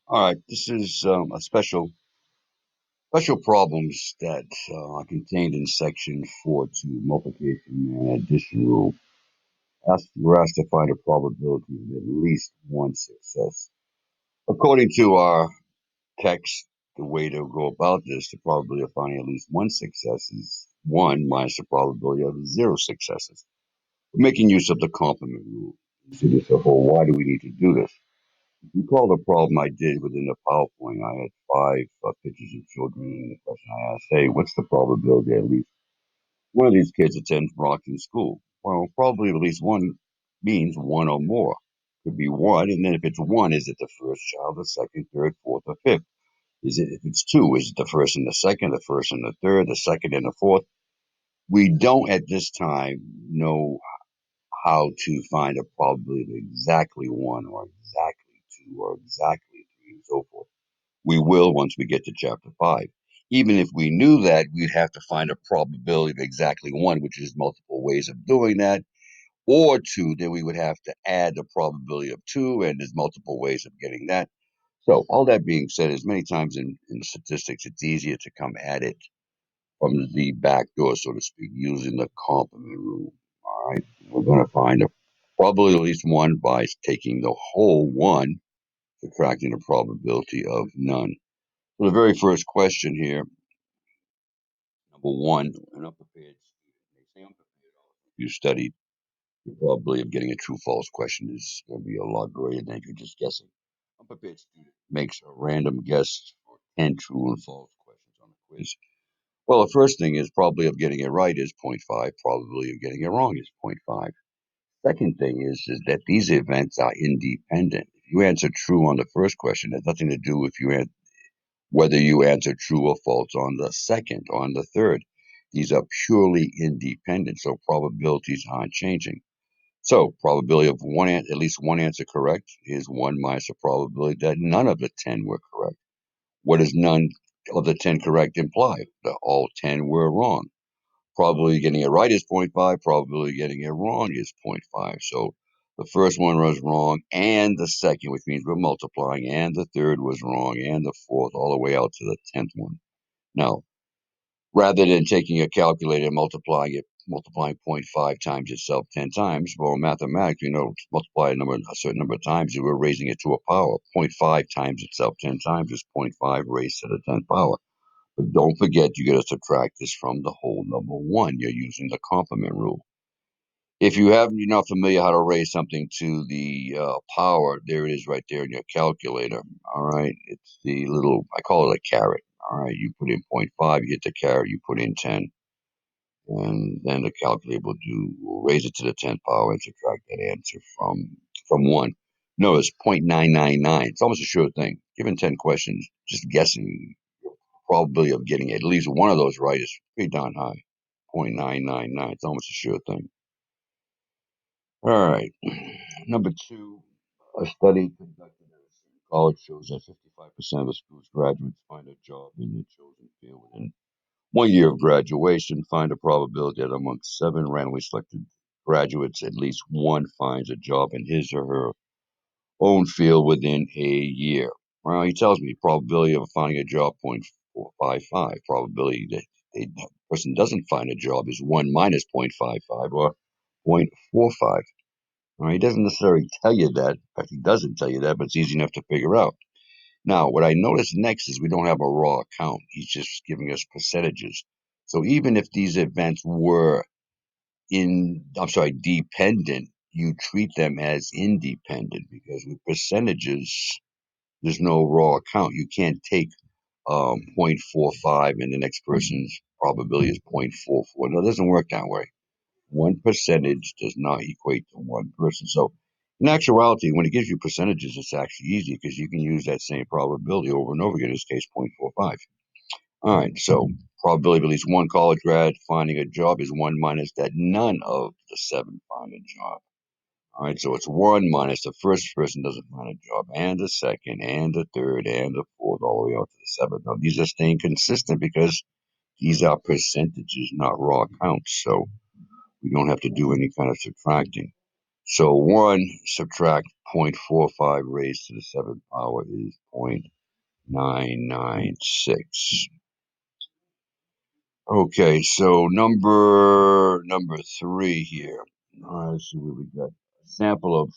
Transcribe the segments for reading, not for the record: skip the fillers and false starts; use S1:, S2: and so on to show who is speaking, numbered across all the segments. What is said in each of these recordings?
S1: All right, this is a special problems that are contained in section 4.2 multiplication and addition rule. We're asked to find a probability of at least one success. According to our text, the way to go about this, the probability of finding at least one success is 1 minus the probability of 0 successes. We're making use of the complement rule. You see this, whole why do we need to do this? Recall the problem I did within the PowerPoint. I had five pictures of children, and the question I asked, hey, what's the probability at least one of these kids attends Brockton School? Well, probably at least one means one or more. Could be one, and then if it's one, is it the first child, the second, third, fourth, or fifth? Is it if it's two, is it the first and the second, the first and the third, the second and the fourth? We don't at this time know how to find a probability of exactly one or exactly two or exactly three and so forth. We will once we get to chapter 5. Even if we knew that, we'd have to find a probability of exactly one, which is multiple ways of doing that, or two, then we would have to add the probability of two, and there's multiple ways of getting that. So, all that being said, as many times in statistics, it's easier to come at it from the back door, so to speak, using the complement rule. All right, we're going to find a probability of at least one by taking the whole one, subtracting the probability of none. So the very first question here, number one, an unprepared student. They say unprepared. If you studied, your probability of getting a true false question is going to be a lot greater than if you're just guessing. Unprepared student makes a random guess for 10 true and false questions on the quiz. Well, the first thing is probability of getting it right is zero point 0.5. Probability of getting it wrong is zero point 0.5. Second thing is that these events are independent. If you answer true on the first question, it has nothing to do with whether you answer true or false on the second or on the third. These are purely independent, so probabilities aren't changing. So probability of at least one answer correct is 1 minus the probability that none of the 10 were correct. What does none of the 10 correct imply? That all 10 were wrong. Probability of getting it right is zero point 0.5. Probability of getting it wrong is zero point 0.5. So the first one was wrong, and the second, which means we're multiplying, and the third was wrong, and the fourth, all the way out to the 10th one. Now, rather than taking a calculator and multiplying zero point 0.5 times itself 10 times, well, mathematics, multiply a certain number of times, we're raising it to a power. Zero point 0.5 times itself 10 times is zero point 0.5 raised to the 10th power. But don't forget, you got to subtract this from the whole number one. You're using the complement rule. If you're not familiar how to raise something to the power, there it is right there in your calculator. All right. It's the little, I call it a caret. All right. You put in zero point 0.5, you hit the caret, you put in 10, and then the calculator will raise it to the 10th power and subtract that answer from 1. Notice 0.999. It's almost a sure thing. Given 10 questions, just guessing, probability of getting at least one of those right is pretty darn high. 0.999. It's almost a sure thing. All right. Number two, a study conducted at a certain college shows that 55% of the school's graduates find a job in their chosen field within 1 year of graduation. Find a probability that amongst 7 randomly selected graduates, at least one finds a job in his or her own field within a year. Well, he tells me probability of finding a job 0.455. Probability that a person doesn't find a job is 1 minus 0.55 or 0.45. All right, he doesn't necessarily tell you that. In fact, he doesn't tell you that, but it's easy enough to figure out. Now, what I notice next is we don't have a raw count. He's just giving us percentages. So even if these events were dependent, you treat them as independent because with percentages, there's no raw count. You can't take 0.45 and the next person's probability is 0.44. No, it doesn't work that way. One percentage does not equate to one person. So in actuality, when it gives you percentages, it's actually easy because you can use that same probability over and over again, in this case, 0.45. All right, so probability of at least one college grad finding a job is 1 minus that none of the 7 find a job. All right, so it's 1 minus the first person doesn't find a job, and the second, and the third, and the fourth, all the way out to the seventh. Now, these are staying consistent because these are percentages, not raw counts. So we don't have to do any kind of subtracting. So 1 subtract 0.45 raised to the 7th power is 0.996. Okay, so number 3 here. Let's see what we got. A sample of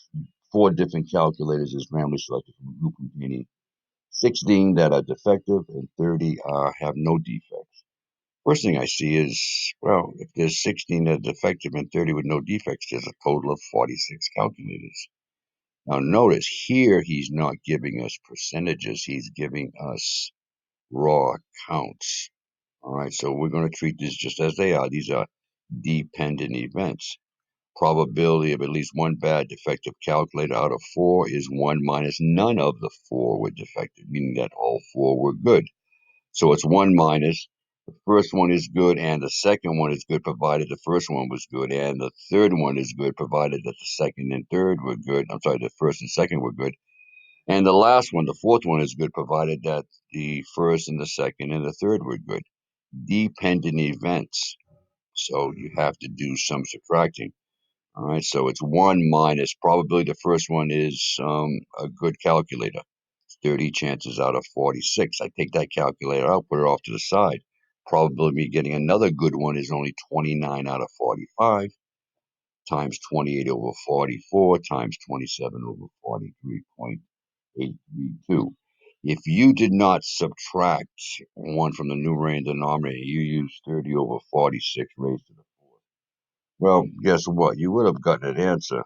S1: 4 different calculators is randomly selected from a group containing 16 that are defective and 30 have no defects. First thing I see is, well, if there's 16 that are defective and 30 with no defects, there's a total of 46 calculators. Now notice here he's not giving us percentages, he's giving us raw counts. All right, so we're going to treat these just as they are. These are dependent events. Probability of at least one bad defective calculator out of 4 is 1 minus none of the 4 were defective, meaning that all 4 were good. So it's 1 minus the first one is good and the second one is good provided the first one was good, and the third one is good provided that the second and third were good. I'm sorry, the first and second were good. And the last one, the fourth one, is good provided that the first and the second and the third were good. Dependent events. So you have to do some subtracting. All right, so it's 1 minus probably the first one is a good calculator. It's 30 chances out of 46. I take that calculator out, put it off to the side. Probability of me getting another good one is only 29 out of 45 times 28 over 44 times 27 over 43.832. If you did not subtract 1 from the numerator and denominator, you used 30 over 46 raised to the 4th. Well, guess what? You would have gotten an answer,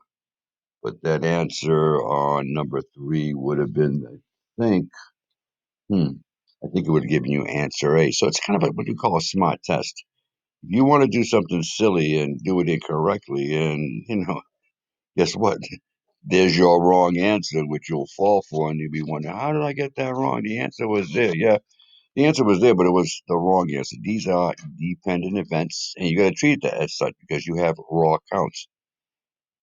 S1: but that answer on number 3 would have been, think, hmm, I think it would have given you answer A. So it's kind of like what you call a smart test. If you want to do something silly and do it incorrectly, and, guess what? There's your wrong answer, which you'll fall for, and you'll be wondering, how did I get that wrong? The answer was there. Yeah, the answer was there, but it was the wrong answer. These are dependent events, and you got to treat that as such because you have raw counts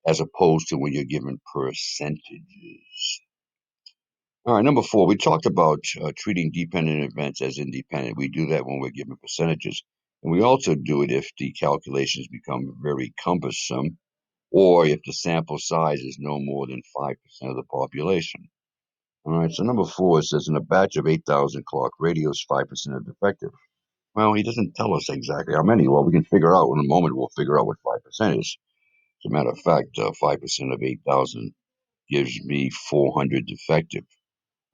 S1: as opposed to when you're given percentages. All right, number 4, we talked about treating dependent events as independent. We do that when we're given percentages. And we also do it if the calculations become very cumbersome or if the sample size is no more than 5% of the population. All right, so number 4 says in a batch of 8,000 clock radios, 5% are defective. Well, he doesn't tell us exactly how many. Well, we can figure out in a moment, we'll figure out what 5% is. As a matter of fact, 5% of 8,000 gives me 400 defective.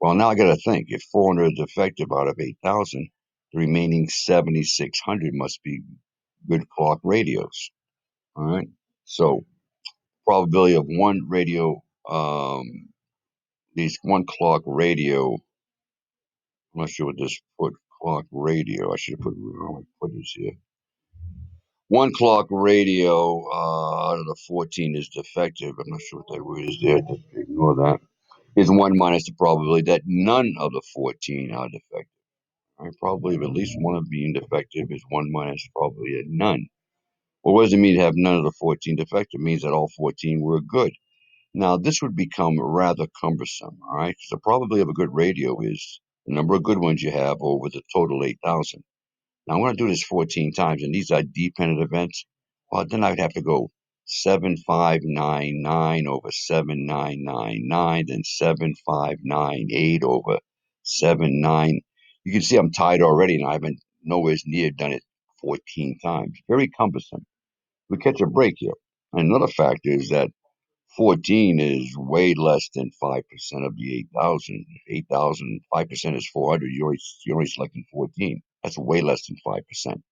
S1: Well, now I got to think if 400 are defective out of 8,000, the remaining 7,600 must be good clock radios. All right. So, probability of one radio, these one clock radio, I'm not sure what this put clock radio. I should have put this here. One clock radio out of the 14 is defective. I'm not sure what that word is there. Just ignore that. Is 1 minus the probability that none of the 14 are defective. Right? Probably of at least one of being defective is 1 minus probably a none. Well, what does it mean to have none of the 14 defective? It means that all 14 were good. Now, this would become rather cumbersome, all right? Because the probability of a good radio is the number of good ones you have over the total 8,000. Now, I'm going to do this 14 times, and these are dependent events. Well, then I'd have to go 7,599 over 7,999, then 7,598 over 7,9. You can see I'm tired already, and I haven't nowhere near done it 14 times. Very cumbersome. We catch a break here. And another factor is that 14 is way less than 5% of the 8,000. 8,000, 5% is 400. You're only selecting 14. That's way less than 5%.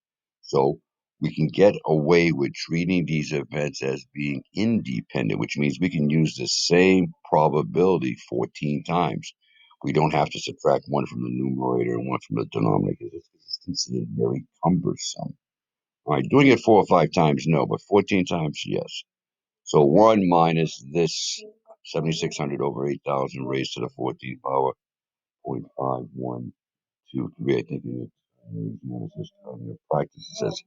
S1: So we can get away with treating these events as being independent, which means we can use the same probability 14 times. We don't have to subtract 1 from the numerator and 1 from the denominator because it's considered very cumbersome. All right, doing it 4 or 5 times, no, but 14 times, yes. So 1 minus this 7,600 over 8,000 raised to the 14th power, 0.5123, I think it is. Analysis, practice it says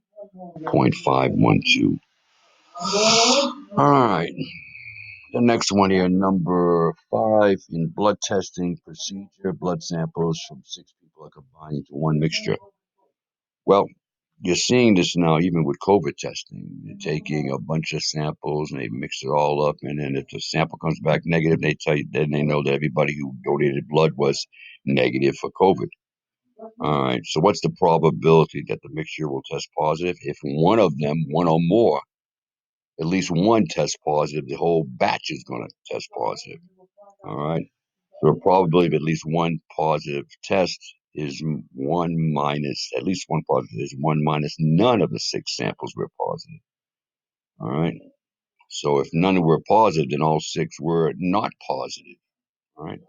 S1: 0.512. All right. The next one here, number 5, in blood testing procedure, blood samples from 6 people are combined into one mixture. Well, you're seeing this now even with COVID testing. They're taking a bunch of samples and they mix it all up, and then if the sample comes back negative, they tell you, then they know that everybody who donated blood was negative for COVID. All right. So what's the probability that the mixture will test positive? If one of them, one or more, at least one tests positive, the whole batch is going to test positive. All right. So the probability of at least one positive test is one minus, at least one positive is one minus none of the six samples were positive. All right. So if none were positive, then all six were not positive. All right.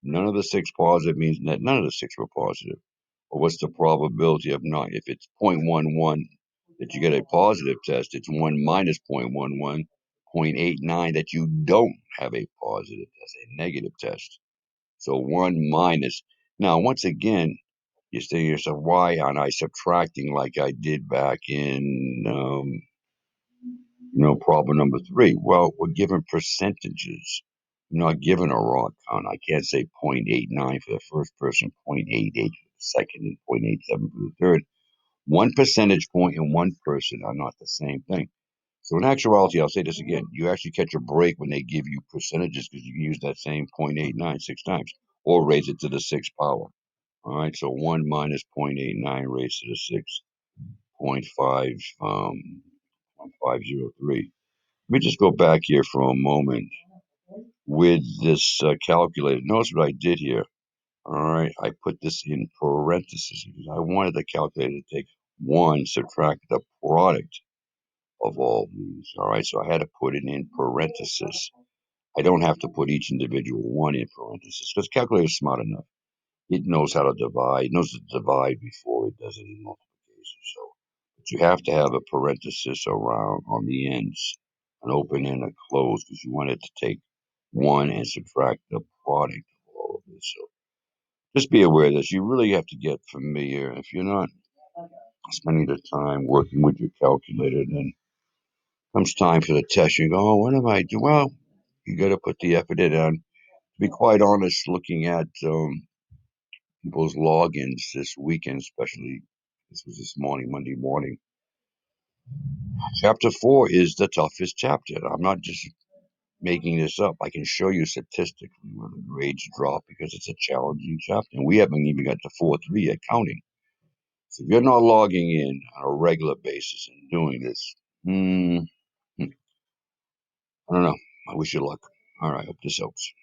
S1: None of the six positive means that none of the six were positive. Or what's the probability of not? If it's 0.11 that you get a positive test, it's 1 minus 0.11, 0.89 that you don't have a positive test, a negative test. So 1 minus. Now, once again, you're saying to yourself, why aren't I subtracting like I did back in, problem number 3? Well, we're given percentages. I'm not given a raw count. I can't say 0.89 for the first person, 0.88 for the second, and 0.87 for the third. 1 percentage point in one person are not the same thing. So in actuality, I'll say this again: you actually catch a break when they give you percentages because you can use that same 0.89 six times or raise it to the sixth power. All right, so 1 minus 0.89 raised to the 6.5, 503. Let me just go back here for a moment with this calculator. Notice what I did here. All right, I put this in parentheses because I wanted the calculator to take 1, subtract the product of all these. All right, so I had to put it in parentheses. I don't have to put each individual one in parentheses because calculator is smart enough. It knows how to divide. It knows to divide before it does any multiplication. So, but you have to have a parenthesis around on the ends, an open and a close, because you want it to take 1 and subtract the product of all of this. So just be aware of this. You really have to get familiar. If you're not spending the time working with your calculator, then comes time for the test. You go, oh, what am I doing? Well, you got to put the effort in. And to be quite honest, looking at people's logins this weekend, especially this was this morning, Monday morning. Chapter 4 is the toughest chapter. I'm not just making this up. I can show you statistically where the grades drop because it's a challenging chapter. And we haven't even got to 4.3 yet counting. So if you're not logging in on a regular basis and doing this, I don't know. I wish you luck. All right, hope this helps.